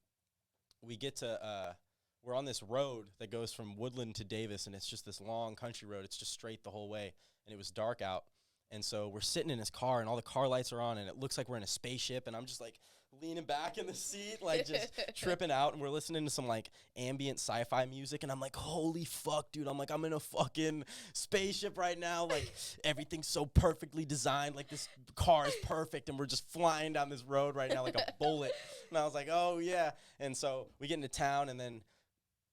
we get to, we're on this road that goes from Woodland to Davis, and it's just this long country road. It's just straight the whole way, and it was dark out. And so we're sitting in his car, and all the car lights are on, and it looks like we're in a spaceship, and I'm just like leaning back in the seat, like just tripping out, and we're listening to some like ambient sci-fi music, and I'm like, holy fuck, dude. I'm like, I'm in a fucking spaceship right now. Like, everything's so perfectly designed. Like, this car is perfect, and we're just flying down this road right now like a bullet. And I was like, oh yeah. And so we get into town, and then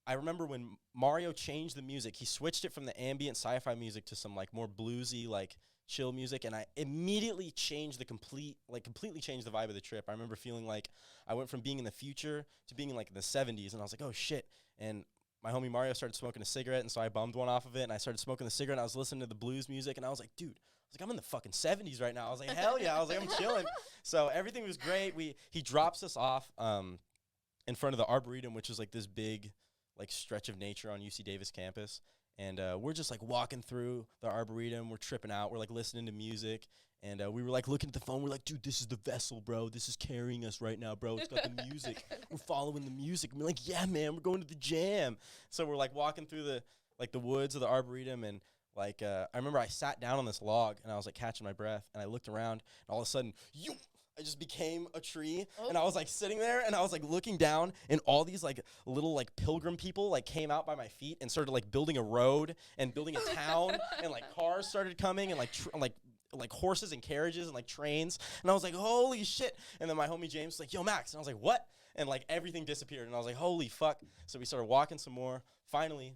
I remember when Mario changed the music, he switched it from the ambient sci-fi music to some like more bluesy, like chill music, and I immediately changed completely changed the vibe of the trip. I remember feeling like I went from being in the future to being in like the 70s, and I was like, oh shit. And my homie Mario started smoking a cigarette, and so I bummed one off of it, and I started smoking the cigarette, and I was listening to the blues music, and I was like, dude, I'm in the fucking 70s right now. I was like, hell yeah. I was like, I'm chilling. So everything was great. He drops us off in front of the Arboretum, which is like this big like stretch of nature on UC Davis campus. And we're just like walking through the Arboretum. We're tripping out. We're like listening to music. And we were like looking at the phone. We're like, dude, this is the vessel, bro. This is carrying us right now, bro. It's got the music. We're following the music. And we're like, yeah, man, we're going to the jam. So we're like walking through the woods of the Arboretum. And like, I remember I sat down on this log, and I was like catching my breath. And I looked around, and all of a sudden, I just became a tree, and I was like sitting there, and I was like looking down, and all these like little like pilgrim people like came out by my feet and started like building a road and building a town, and like cars started coming, and like horses and carriages and like trains, and I was like, holy shit. And then my homie James was like, yo, Max, and I was like, what? And like everything disappeared, and I was like, holy fuck. So we started walking some more. Finally,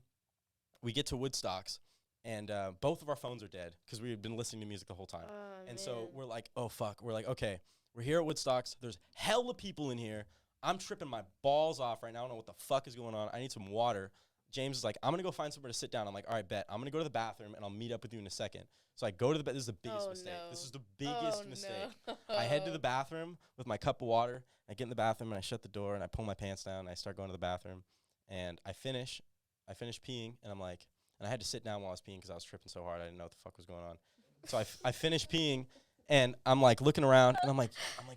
we get to Woodstocks, and both of our phones are dead because we had been listening to music the whole time. And so we're like, oh fuck. We're like, okay, we're here at Woodstocks. There's hella people in here. I'm tripping my balls off right now. I don't know what the fuck is going on. I need some water. James is like, I'm going to go find somewhere to sit down. I'm like, all right, bet. I'm going to go to the bathroom, and I'll meet up with you in a second. So I go to the This is the biggest mistake. No. This is the biggest mistake. No. I head to the bathroom with my cup of water. I get in the bathroom, and I shut the door, and I pull my pants down, and I start going to the bathroom. And I finish peeing, and I'm like, and I had to sit down while I was peeing because I was tripping so hard. I didn't know what the fuck was going on. So I finished peeing, and I'm like looking around, and I'm like,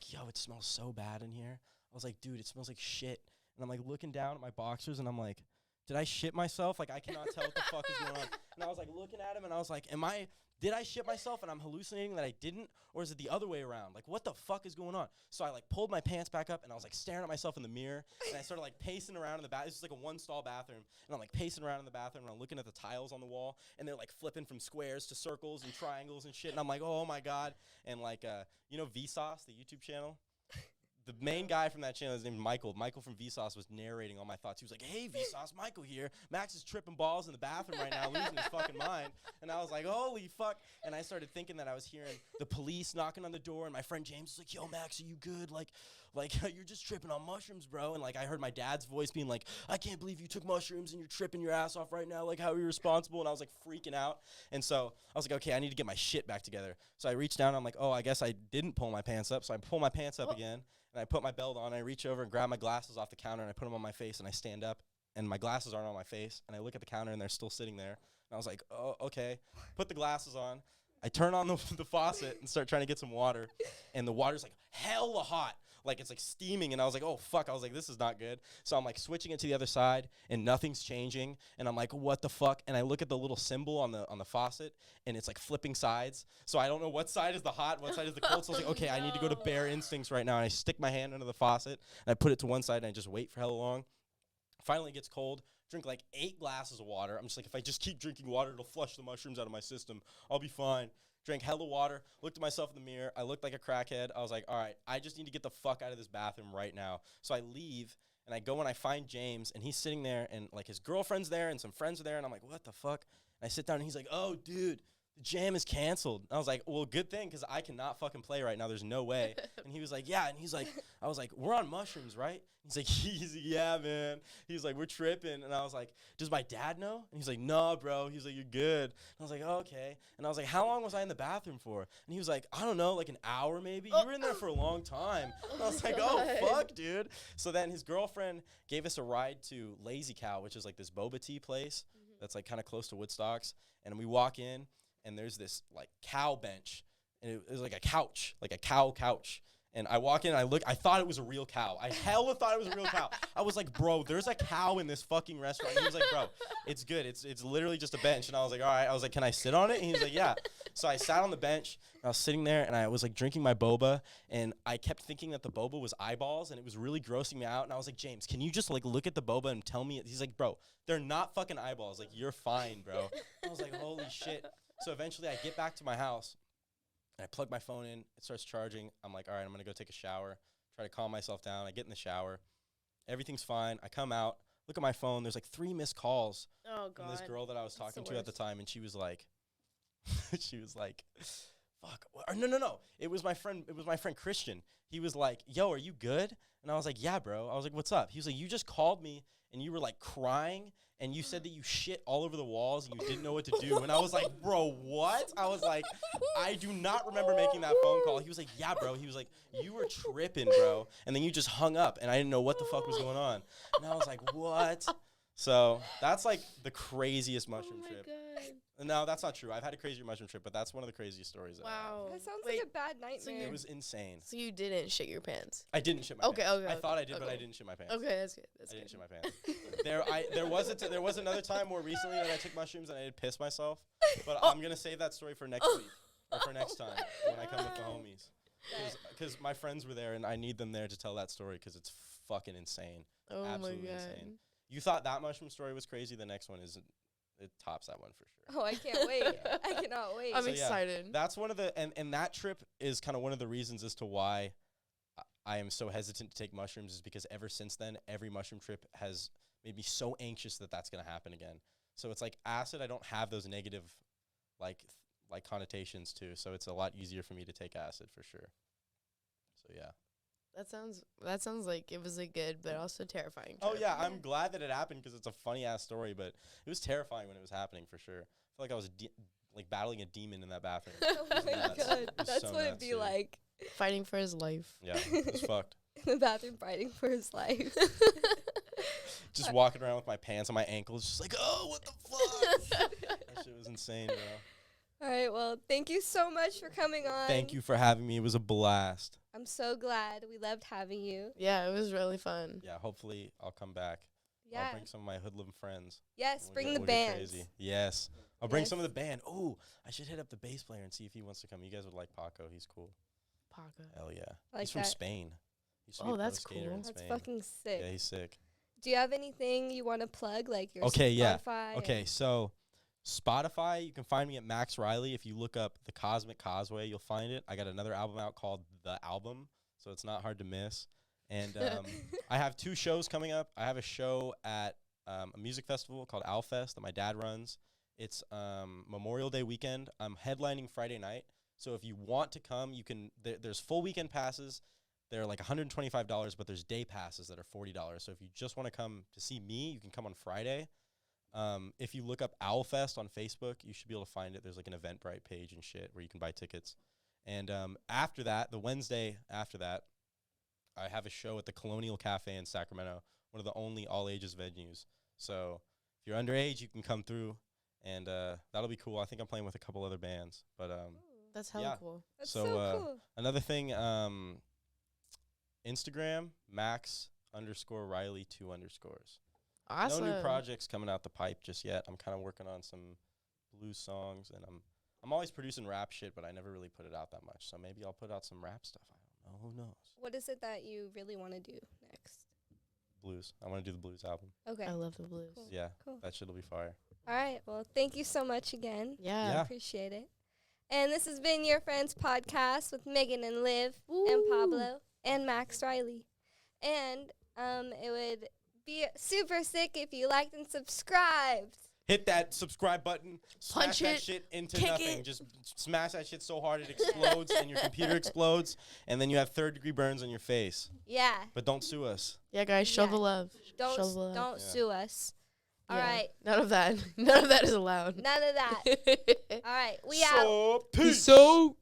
yo, it smells so bad in here. I was like, dude, it smells like shit. And I'm like looking down at my boxers, and I'm like, did I shit myself? Like, I cannot tell what the fuck is going on. And I was like looking at him, and I was like, did I shit myself and I'm hallucinating that I didn't? Or is it the other way around? Like, what the fuck is going on? So I like pulled my pants back up, and I was like staring at myself in the mirror, and I started like pacing around in the bathroom. This is like a one-stall bathroom, and I'm like pacing around in the bathroom, and I'm looking at the tiles on the wall, and they're like flipping from squares to circles and triangles and shit, and I'm like, oh my God. And like, you know Vsauce, the YouTube channel? The main guy from that channel is named Michael. Michael from Vsauce was narrating all my thoughts. He was like, hey, Vsauce, Michael here. Max is tripping balls in the bathroom right now, losing his fucking mind. And I was like, holy fuck. And I started thinking that I was hearing the police knocking on the door, and my friend James was like, yo, Max, are you good? Like you're just tripping on mushrooms, bro. And like I heard my dad's voice being like, I can't believe you took mushrooms and you're tripping your ass off right now. Like, how irresponsible. And I was like freaking out. And so I was like, okay, I need to get my shit back together. So I reached down, and I'm like, oh, I guess I didn't pull my pants up. So I pull my pants up again. And I put my belt on, and I reach over and grab my glasses off the counter, and I put them on my face, and I stand up, and my glasses aren't on my face, and I look at the counter, and they're still sitting there. And I was like, oh, okay. Put the glasses on. I turn on the faucet and start trying to get some water, and the water's like hella hot. Like, it's like steaming, and I was like, oh, fuck. I was like, this is not good. So I'm like switching it to the other side, and nothing's changing, and I'm like, what the fuck? And I look at the little symbol on the faucet, and it's like flipping sides. So I don't know what side is the hot, what side is the cold. So I was like, okay, I need to go to bare instincts right now, and I stick my hand under the faucet, and I put it to one side, and I just wait for hella long. Finally, it gets cold. Drink like 8 glasses of water. I'm just like, if I just keep drinking water, it'll flush the mushrooms out of my system. I'll be fine. Drank hella water, looked at myself in the mirror. I looked like a crackhead. I was like, all right, I just need to get the fuck out of this bathroom right now. So I leave, and I go and I find James, and he's sitting there, and like his girlfriend's there, and some friends are there, and I'm like, what the fuck? And I sit down, and he's like, oh, dude, the jam is canceled. And I was like, well, good thing, because I cannot fucking play right now. There's no way. And he was like, yeah. And he's like, I was like, we're on mushrooms, right? He's like, yeah, man. He's like, we're tripping. And I was like, does my dad know? And he's like, no, bro. He's like, you're good. And I was like, oh, okay. And I was like, how long was I in the bathroom for? And he was like, I don't know, like an hour maybe. You were in there for a long time. And I was like, oh, fuck, dude. So then his girlfriend gave us a ride to Lazy Cow, which is like this boba tea place that's like kind of close to Woodstocks. And we walk in, and there's this like cow bench, and it was like a couch, like a cow couch. And I walk in, and I thought it was a real cow. I hella thought it was a real cow. I was like, bro, there's a cow in this fucking restaurant. And he was like, bro, it's good. It's literally just a bench. And I was like, all right. I was like, can I sit on it? And he was like, yeah. So I sat on the bench, and I was sitting there, and I was like drinking my boba, and I kept thinking that the boba was eyeballs, and it was really grossing me out. And I was like, James, can you just like look at the boba and tell me? He's like, bro, they're not fucking eyeballs. Like, you're fine, bro. I was like, holy shit. So eventually I get back to my house, and I plug my phone in. It starts charging. I'm like, all right, I'm going to go take a shower, try to calm myself down. I get in the shower. Everything's fine. I come out, look at my phone. There's like 3 missed calls from this girl that I was talking to at the time, and she was like, fuck. Or no. It was my friend Christian. He was like, yo, are you good? And I was like, yeah, bro. I was like, what's up? He was like, you just called me, and you were like crying, and you said that you shit all over the walls and you didn't know what to do. And I was like, bro, what? I was like, I do not remember making that phone call. He was like, yeah, bro. He was like, you were tripping, bro. And then you just hung up, and I didn't know what the fuck was going on. And I was like, what? So that's like the craziest mushroom trip. God. No, that's not true. I've had a crazier mushroom trip, but that's one of the craziest stories. Wow. That sounds like a bad nightmare. It was insane. So you didn't shit your pants? I didn't shit my pants. Okay. I thought I did, but I didn't shit my pants. Okay, that's good. I didn't shit my pants. There was another time more recently that I took mushrooms and I did piss myself, but I'm gonna save that story for next week or for next time when I come with the homies. Because my friends were there, and I need them there to tell that story because it's fucking insane. Oh Absolutely my god. insane. You thought that mushroom story was crazy. The next one isn't. It tops that one for sure. Oh, I can't wait. I cannot wait. I'm So, yeah, excited. That's one of the and that trip is kind of one of the reasons as to why I am so hesitant to take mushrooms, is because ever since then, every mushroom trip has made me so anxious that that's going to happen again. So it's like acid, I don't have those negative like connotations to, so it's a lot easier for me to take acid for sure. So yeah. That sounds like it was a good but also terrifying Oh trip. yeah, I'm glad that it happened because it's a funny ass story, but it was terrifying when it was happening for sure. I feel like I was like battling a demon in that bathroom. Oh It was my nuts. god, It was that's so what it'd nuts, be dude. like. Fighting for his life. Yeah, it was fucked. In the bathroom fighting for his life. Just walking around with my pants on my ankles, just like, oh, what the fuck? That shit was insane, bro. All right, well, thank you so much for coming on. Thank you for having me. It was a blast. I'm so glad. We loved having you. Yeah, it was really fun. Yeah, hopefully I'll come back. Yeah. I'll bring some of my hoodlum friends. Yes, We'll bring get- the we'll get bands. crazy. Yes. I'll bring some of Yes. the band. Oh, I should hit up the bass player and see if he wants to come. You guys would like Paco. He's cool. Paco. Hell yeah. I like He's from that. Spain. He used to Oh, be a pro that's skater cool. in That's Spain. fucking sick. Yeah, he's sick. Do you have anything you want to plug, like your Okay, yeah. Spotify? Okay, so Spotify, you can find me at Max Riley. If you look up The Cosmic Causeway, you'll find it. I got another album out called The Album, so it's not hard to miss. And I have 2 shows coming up. I have a show at a music festival called Alfest that my dad runs. It's Memorial Day weekend. I'm headlining Friday night. So if you want to come, you can. There's full weekend passes. They're like $125, but there's day passes that are $40. So if you just want to come to see me, you can come on Friday. If you look up Owlfest on Facebook, you should be able to find it. There's like an Eventbrite page and shit where you can buy tickets. And after that, the Wednesday after that, I have a show at the Colonial Cafe in Sacramento, one of the only all-ages venues. So if you're underage, you can come through, and that'll be cool. I think I'm playing with a couple other bands. But That's hella Yeah. cool. That's so, so cool. another thing, Instagram, Max_Riley 2_. Awesome. No new projects coming out the pipe just yet. I'm kind of working on some blues songs, and I'm always producing rap shit, but I never really put it out that much. So maybe I'll put out some rap stuff. I don't know. Who knows? What is it that you really want to do next? Blues. I want to do the blues album. Okay. I love the blues. Cool. Yeah, Cool. that shit'll be fire. All right. Well, thank you so much again. Yeah. Yeah. Appreciate it. And this has been Your Friends Podcast with Megan and Liv and Woo. Pablo and Max Riley. And it would be super sick if you liked and subscribed. Hit that subscribe button. Punch Smash that it, shit into kick nothing. it. Just smash that shit so hard it explodes and your computer explodes, and then you have 3rd-degree burns on your face. Yeah. But don't sue us. Yeah, guys, show Yeah. the love. Don't show the love. don't Yeah. sue us. All Yeah. right. None of that. None of that is allowed. None of that. All right. We out. So, peace. So